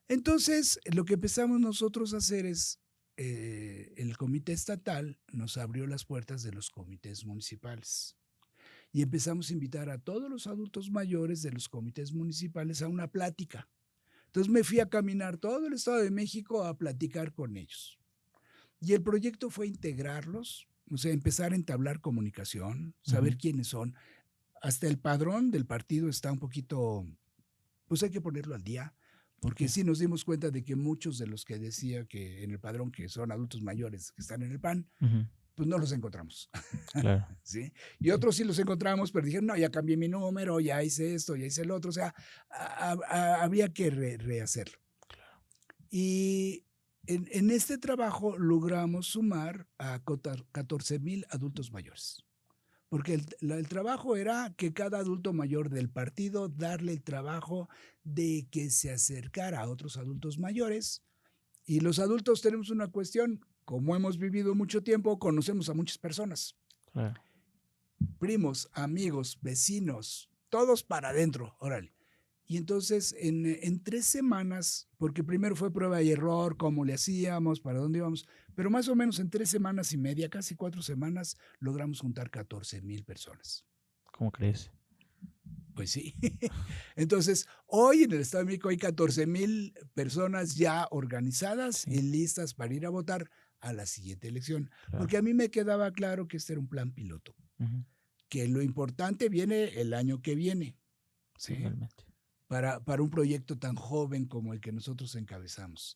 Entonces, lo que empezamos nosotros a hacer es, el comité estatal nos abrió las puertas de los comités municipales. Y empezamos a invitar a todos los adultos mayores de los comités municipales a una plática. Entonces me fui a caminar todo el Estado de México a platicar con ellos. Y el proyecto fue integrarlos, o sea, empezar a entablar comunicación, saber quiénes son. Hasta el padrón del partido está un poquito, pues hay que ponerlo al día, porque sí nos dimos cuenta de que muchos de los que decía que en el padrón que son adultos mayores que están en el PAN, pues no los encontramos. Claro. ¿Sí? Y otros sí los encontramos, pero dijeron, no, ya cambié mi número, ya hice esto, ya hice el otro, o sea, habría que rehacerlo. Claro. Y en este trabajo logramos sumar a 14,000 adultos mayores. Porque el trabajo era que cada adulto mayor del partido darle el trabajo de que se acercara a otros adultos mayores. Y los adultos tenemos una cuestión, como hemos vivido mucho tiempo, conocemos a muchas personas. Claro. Primos, amigos, vecinos, todos para adentro, órale. Y entonces en 3 semanas, porque primero fue prueba y error, cómo le hacíamos, para dónde íbamos, pero más o menos en 3 semanas y media, casi 4 semanas, logramos juntar 14,000 personas. ¿Cómo crees? Pues sí. Entonces, hoy en el Estado de México hay 14,000 personas ya organizadas y listas para ir a votar a la siguiente elección. Claro. Porque a mí me quedaba claro que este era un plan piloto. Que lo importante viene el año que viene. ¿Sí? Totalmente. Para un proyecto tan joven como el que nosotros encabezamos.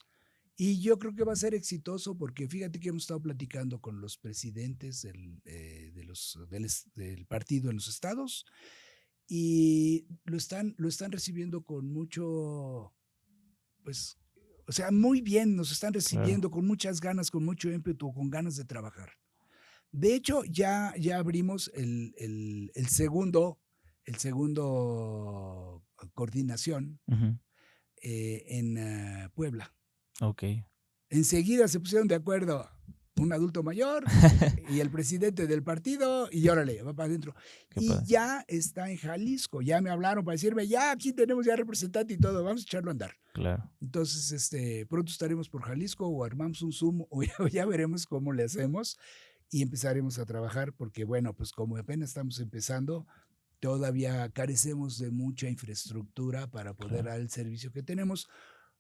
Y yo creo que va a ser exitoso porque fíjate que hemos estado platicando con los presidentes del partido en los estados y lo están recibiendo con mucho, pues, o sea, muy bien, nos están recibiendo con muchas ganas, con mucho ímpetu, con ganas de trabajar. De hecho, ya abrimos el segundo coordinación en Puebla. Ok. Enseguida se pusieron de acuerdo un adulto mayor y el presidente del partido y órale, va para adentro. Y ya está en Jalisco, ya me hablaron para decirme, ya aquí tenemos ya representante y todo, vamos a echarlo a andar. Claro. Entonces, pronto estaremos por Jalisco o armamos un Zoom o ya veremos cómo le hacemos y empezaremos a trabajar porque, bueno, pues como apenas estamos empezando, todavía carecemos de mucha infraestructura para poder dar el servicio que tenemos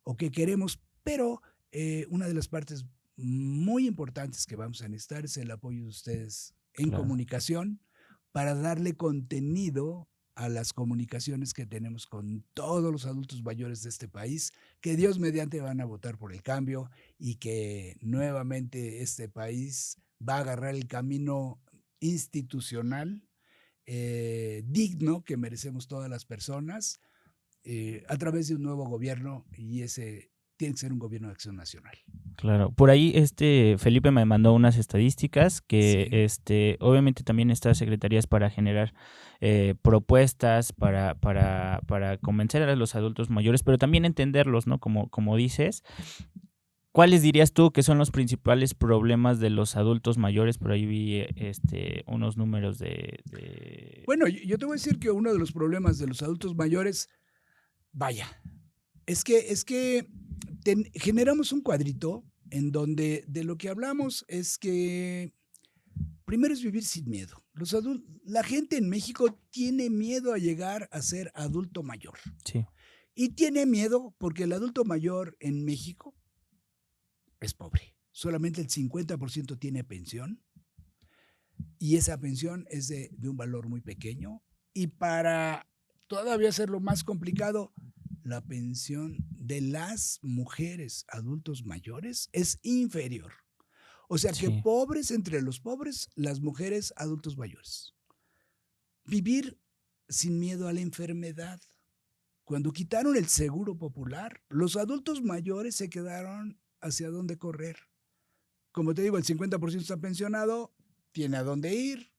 o que queremos, pero una de las partes muy importantes que vamos a necesitar es el apoyo de ustedes en comunicación para darle contenido a las comunicaciones que tenemos con todos los adultos mayores de este país, que Dios mediante van a votar por el cambio y que nuevamente este país va a agarrar el camino institucional digno que merecemos todas las personas a través de un nuevo gobierno y ese tiene que ser un gobierno de acción nacional. Claro, por ahí Felipe me mandó unas estadísticas que Sí. obviamente también estas secretarías para generar propuestas para convencer a los adultos mayores, pero también entenderlos, ¿no? Como dices, ¿cuáles dirías tú que son los principales problemas de los adultos mayores? Por ahí vi unos números de... Bueno, yo te voy a decir que uno de los problemas de los adultos mayores, vaya, es que generamos un cuadrito en donde de lo que hablamos es que primero es vivir sin miedo. La gente en México tiene miedo a llegar a ser adulto mayor. Sí, Y tiene miedo porque el adulto mayor en México es pobre. Solamente el 50% tiene pensión y esa pensión es de un valor muy pequeño. Y para todavía hacerlo más complicado, la pensión de las mujeres adultos mayores es inferior. O sea que sí, pobres entre los pobres, las mujeres adultos mayores. Vivir sin miedo a la enfermedad. Cuando quitaron el seguro popular, los adultos mayores se quedaron hacia dónde correr. Como te digo, el 50% está pensionado, tiene a dónde ir,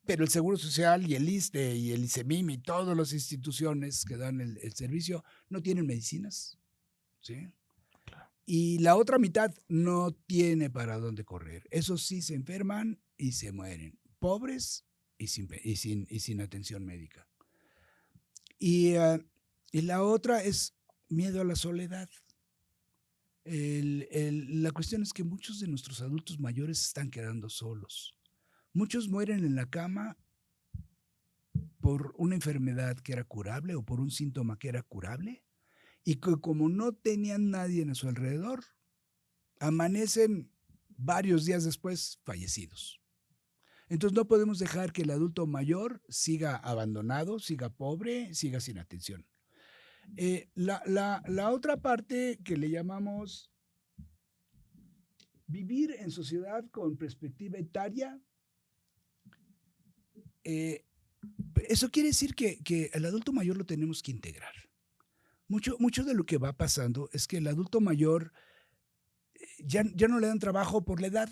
pero el Seguro Social y el ISSSTE y el ISEMIM y todas las instituciones que dan el servicio no tienen medicinas, ¿sí? Y la otra mitad no tiene para dónde correr. Esos sí se enferman y se mueren, pobres y sin atención médica. Y la otra es miedo a la soledad. La cuestión es que muchos de nuestros adultos mayores están quedando solos. Muchos mueren en la cama por una enfermedad que era curable o por un síntoma que era curable y que como no tenían nadie a su alrededor, amanecen varios días después fallecidos. Entonces no podemos dejar que el adulto mayor siga abandonado, siga pobre, siga sin atención. La otra parte que le llamamos vivir en sociedad con perspectiva etaria, eso quiere decir que el adulto mayor lo tenemos que integrar. Mucho de lo que va pasando es que el adulto mayor ya no le dan trabajo por la edad.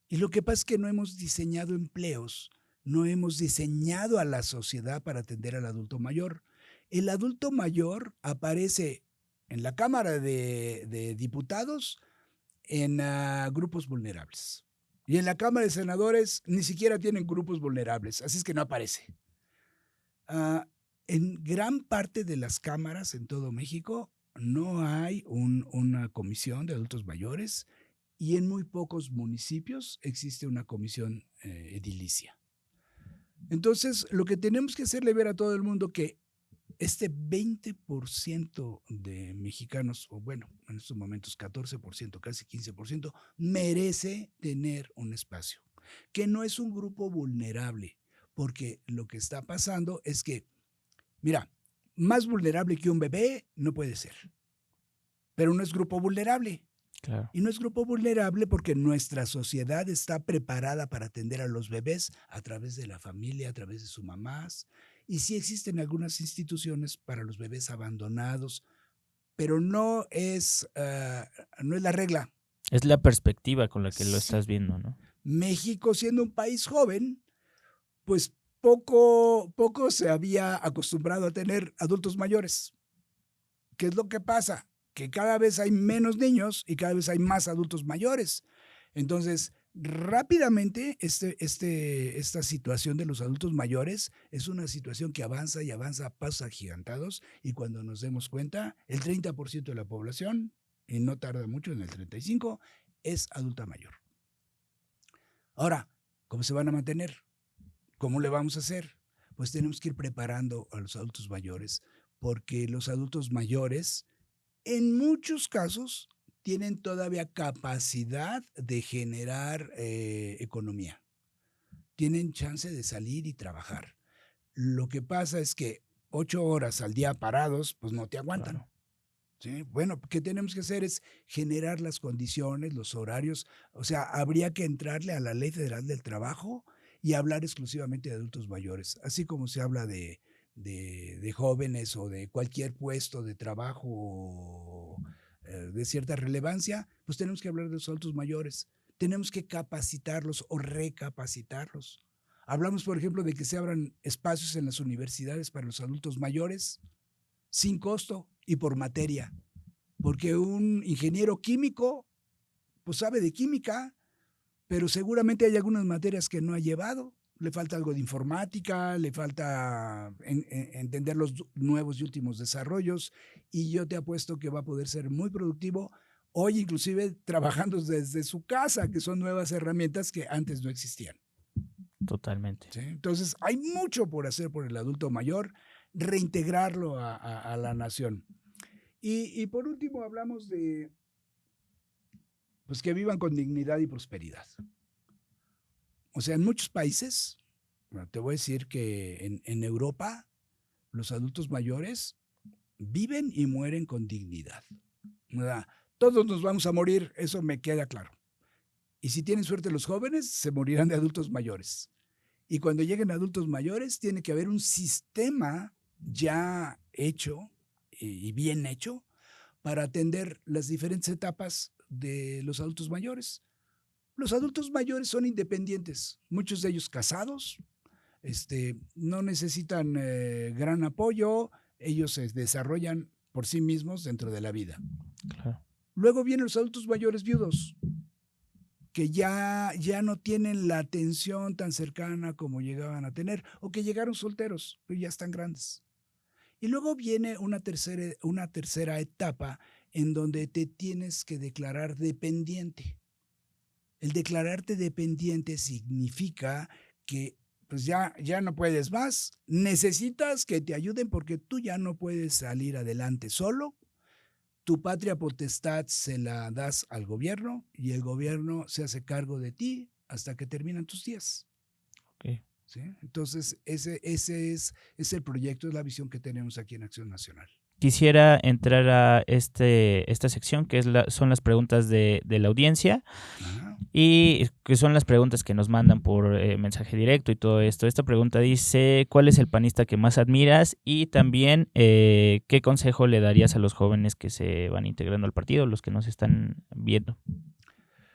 Y lo que pasa es que no hemos diseñado empleos, no hemos diseñado a la sociedad para atender al adulto mayor. El adulto mayor aparece en la Cámara de Diputados en grupos vulnerables. Y en la Cámara de Senadores ni siquiera tienen grupos vulnerables, así es que no aparece. En gran parte de las cámaras en todo México no hay una comisión de adultos mayores y en muy pocos municipios existe una comisión edilicia. Entonces, lo que tenemos que hacerle ver a todo el mundo que este 20% de mexicanos, o bueno, en estos momentos 14%, casi 15%, merece tener un espacio, que no es un grupo vulnerable, porque lo que está pasando es que, mira, más vulnerable que un bebé no puede ser, pero no es grupo vulnerable. claro. Y no es grupo vulnerable porque nuestra sociedad está preparada para atender a los bebés a través de la familia, a través de sus mamás. Y sí existen algunas instituciones para los bebés abandonados, pero no es la regla. Es la perspectiva con la que lo Sí. estás viendo, ¿no? México, siendo un país joven, pues poco se había acostumbrado a tener adultos mayores. ¿Qué es lo que pasa? Que cada vez hay menos niños y cada vez hay más adultos mayores. Entonces, rápidamente esta situación de los adultos mayores es una situación que avanza y avanza a pasos agigantados y cuando nos demos cuenta, el 30% de la población, y no tarda mucho en el 35%, es adulta mayor. Ahora, ¿cómo se van a mantener? ¿Cómo le vamos a hacer? Pues tenemos que ir preparando a los adultos mayores porque los adultos mayores en muchos casos tienen todavía capacidad de generar economía. Tienen chance de salir y trabajar. Lo que pasa es que 8 horas al día parados, pues no te aguantan. Claro. ¿Sí? Bueno, ¿qué tenemos que hacer? Es generar las condiciones, los horarios. O sea, habría que entrarle a la Ley Federal del Trabajo y hablar exclusivamente de adultos mayores. Así como se habla de de jóvenes o de cualquier puesto de trabajo de cierta relevancia, pues tenemos que hablar de los adultos mayores. Tenemos que capacitarlos o recapacitarlos. Hablamos, por ejemplo, de que se abran espacios en las universidades para los adultos mayores sin costo y por materia. Porque un ingeniero químico, pues sabe de química, pero seguramente hay algunas materias que no ha llevado. Le falta algo de informática, le falta entender los nuevos y últimos desarrollos, y yo te apuesto que va a poder ser muy productivo hoy, inclusive trabajando desde su casa, que son nuevas herramientas que antes no existían. Totalmente. ¿Sí? Entonces, hay mucho por hacer por el adulto mayor, reintegrarlo a la nación. Y por último, hablamos de pues, que vivan con dignidad y prosperidad. O sea, en muchos países, bueno, te voy a decir que en Europa los adultos mayores viven y mueren con dignidad. ¿Verdad? Todos nos vamos a morir, eso me queda claro. Y si tienen suerte los jóvenes, se morirán de adultos mayores. Y cuando lleguen adultos mayores, tiene que haber un sistema ya hecho y bien hecho para atender las diferentes etapas de los adultos mayores. Los adultos mayores son independientes, muchos de ellos casados, no necesitan gran apoyo, ellos se desarrollan por sí mismos dentro de la vida. Claro. Luego vienen los adultos mayores viudos, que ya no tienen la atención tan cercana como llegaban a tener, o que llegaron solteros, pero ya están grandes. Y luego viene una tercera etapa en donde te tienes que declarar dependiente. El declararte dependiente significa que pues ya no puedes más, necesitas que te ayuden porque tú ya no puedes salir adelante solo. Tu patria potestad se la das al gobierno y el gobierno se hace cargo de ti hasta que terminan tus días. Okay. ¿Sí? Entonces, ese es el proyecto, es la visión que tenemos aquí en Acción Nacional. Quisiera entrar a esta sección que son las preguntas de la audiencia. Ajá. Y que son las preguntas que nos mandan por mensaje directo y todo esto. Esta pregunta dice, ¿cuál es el panista que más admiras? Y también, ¿qué consejo le darías a los jóvenes que se van integrando al partido, los que nos están viendo?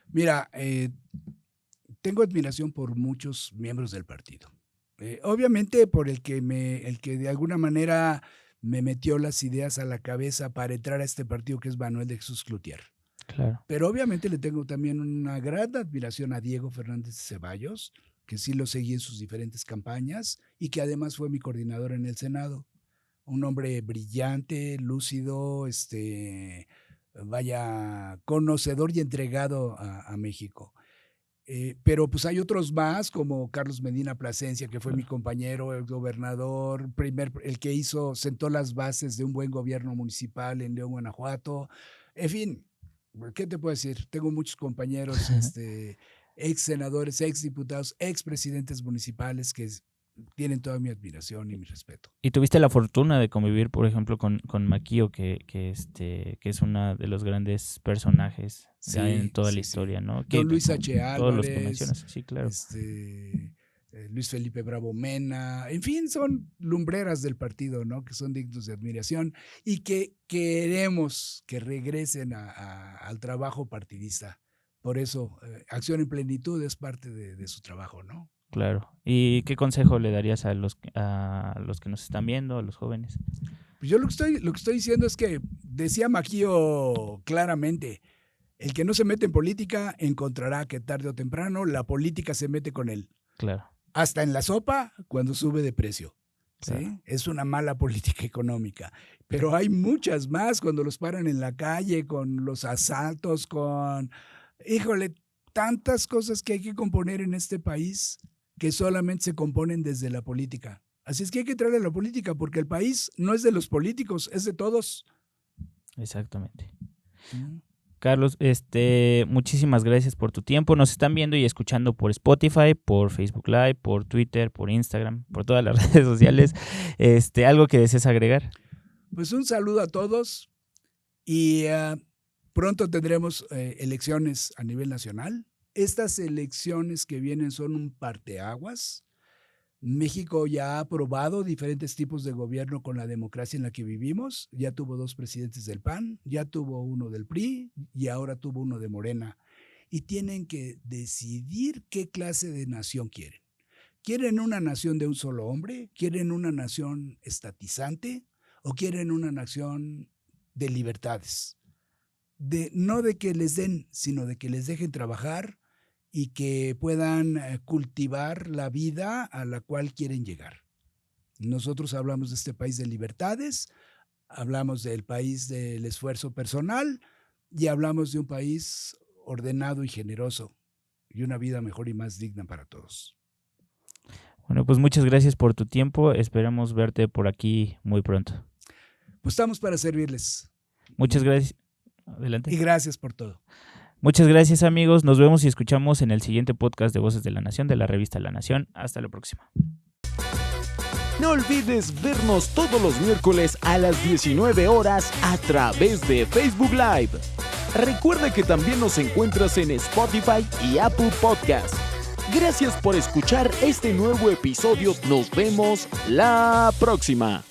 Mira, tengo admiración por muchos miembros del partido. Obviamente por el que de alguna manera me metió las ideas a la cabeza para entrar a este partido, que es Manuel de Jesús Cloutier. Claro. Pero obviamente le tengo también una gran admiración a Diego Fernández Ceballos, que sí lo seguí en sus diferentes campañas y que además fue mi coordinador en el Senado. Un hombre brillante, lúcido, conocedor y entregado a México. Pero pues hay otros más, como Carlos Medina Plasencia, que fue mi compañero, el gobernador, el que sentó las bases de un buen gobierno municipal en León, Guanajuato. En fin, ¿qué te puedo decir? Tengo muchos compañeros, ex senadores, ex diputados, ex presidentes municipales que tienen toda mi admiración y mi respeto. ¿Y tuviste la fortuna de convivir, por ejemplo, con Maquío, que es uno de los grandes personajes en toda la historia, ¿no? Don Luis H. Álvarez, todos los que mencionas, sí, claro. Luis Felipe Bravo Mena, en fin, son lumbreras del partido, ¿no? Que son dignos de admiración y que queremos que regresen al trabajo partidista. Por eso, Acción en Plenitud es parte de su trabajo, ¿no? Claro. ¿Y qué consejo le darías a los que nos están viendo, a los jóvenes? Pues yo lo que estoy diciendo es que decía Maquío claramente, el que no se mete en política encontrará que tarde o temprano la política se mete con él. Claro. Hasta en la sopa cuando sube de precio. ¿Sí? Claro. Es una mala política económica. Pero hay muchas más cuando los paran en la calle, con los asaltos, híjole, tantas cosas que hay que componer en este país que solamente se componen desde la política. Así es que hay que traerle a la política porque el país no es de los políticos, es de todos. Exactamente. Carlos, muchísimas gracias por tu tiempo. Nos están viendo y escuchando por Spotify, por Facebook Live, por Twitter, por Instagram, por todas las redes sociales. ¿Algo que desees agregar? Pues un saludo a todos y pronto tendremos elecciones a nivel nacional. Estas elecciones que vienen son un parteaguas. México ya ha probado diferentes tipos de gobierno con la democracia en la que vivimos. Ya tuvo 2 presidentes del PAN, ya tuvo uno del PRI y ahora tuvo uno de Morena. Y tienen que decidir qué clase de nación quieren. ¿Quieren una nación de un solo hombre? ¿Quieren una nación estatizante? ¿O quieren una nación de libertades? No de que les den, sino de que les dejen trabajar y que puedan cultivar la vida a la cual quieren llegar. Nosotros hablamos de este país de libertades, hablamos del país del esfuerzo personal y hablamos de un país ordenado y generoso y una vida mejor y más digna para todos. Bueno, pues muchas gracias por tu tiempo. Esperamos verte por aquí muy pronto. Pues estamos para servirles. Muchas gracias. Adelante. Y gracias por todo. Muchas gracias, amigos. Nos vemos y escuchamos en el siguiente podcast de Voces de la Nación, de la revista La Nación. Hasta la próxima. No olvides vernos todos los miércoles a las 19 horas a través de Facebook Live. Recuerda que también nos encuentras en Spotify y Apple Podcast. Gracias por escuchar este nuevo episodio. Nos vemos la próxima.